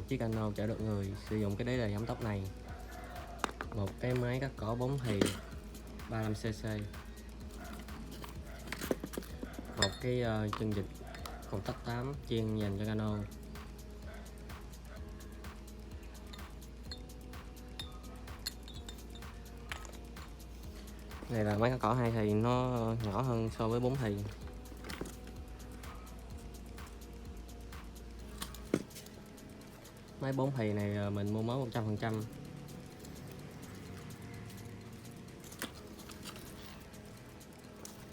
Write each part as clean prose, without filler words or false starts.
một chiếc cano chở được người, sử dụng cái đế là giảm tốc này, một cái máy cắt cỏ 4 thì 35cc, một cái chân vịt công tắc 8 chuyên dành cho cano. Này là máy cắt cỏ 2 thì, nó nhỏ hơn so với 4 thì. Máy 4 thì này mình mua mới 100%.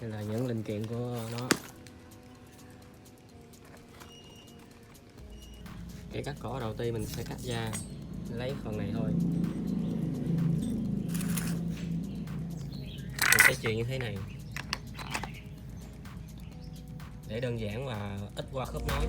Đây là những linh kiện của nó. Cái cắt cỏ đầu tiên mình sẽ cắt ra, lấy phần này thôi. Mình sẽ chuyền như thế này để đơn giản và ít qua khớp nối.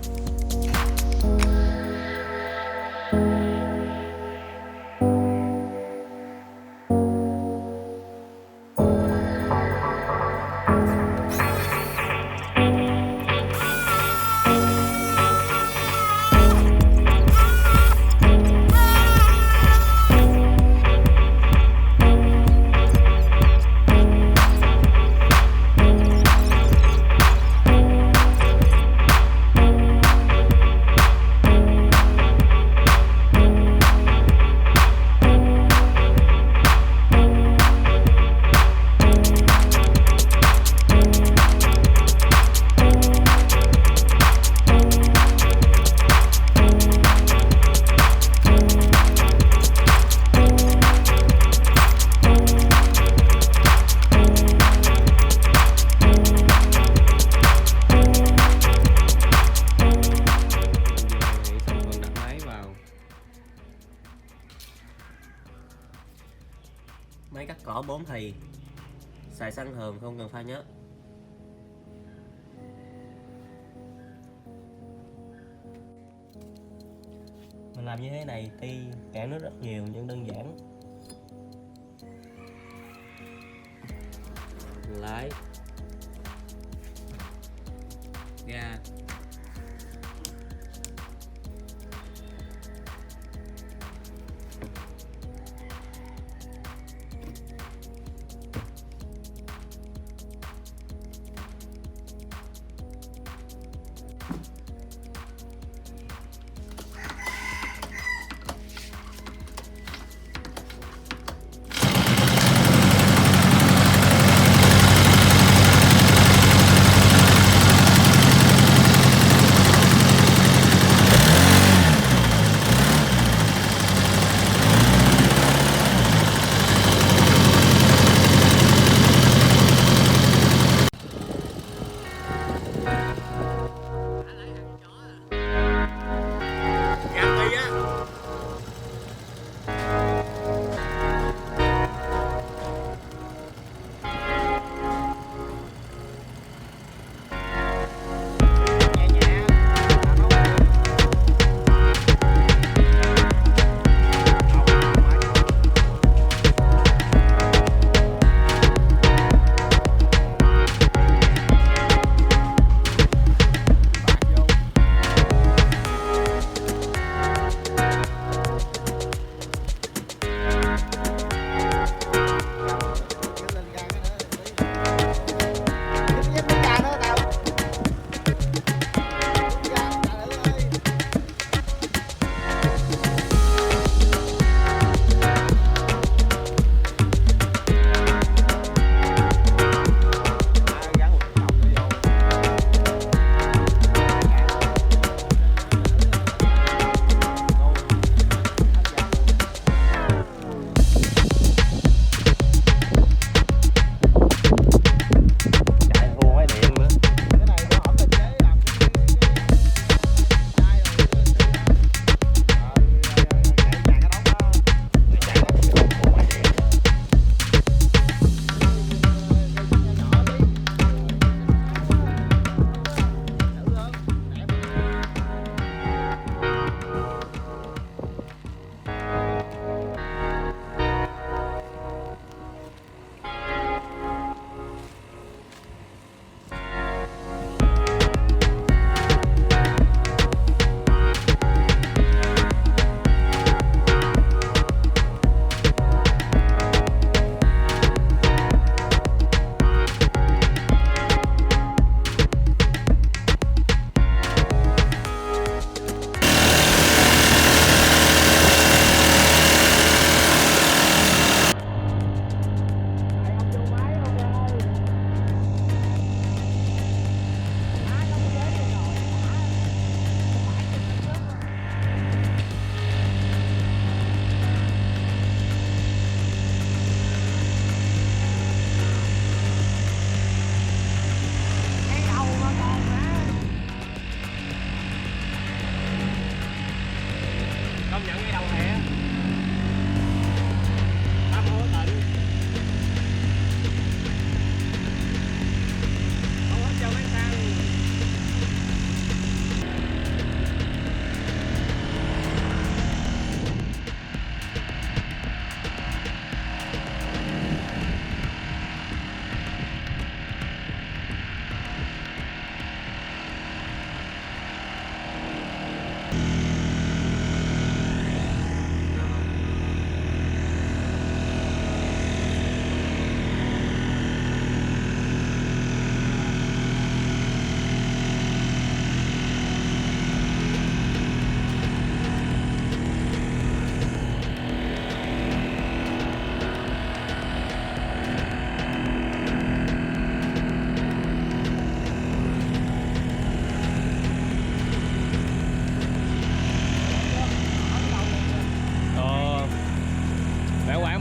Máy cắt cỏ 4 thì, xài xăng thường, không cần pha nhớt. Mình làm như thế này tuy cạn nước rất nhiều nhưng đơn giản. Lái, ga,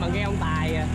Bạn nghe ông Tài à.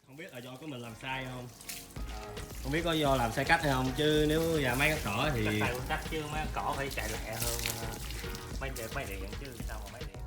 Không biết là do có mình làm sai không? Không biết có do làm sai cách hay không, chứ nếu nhà máy cắt cỏ thì cách tay cách chứ máy cỏ phải chạy lẹ hơn máy điện chứ sao mà máy điện.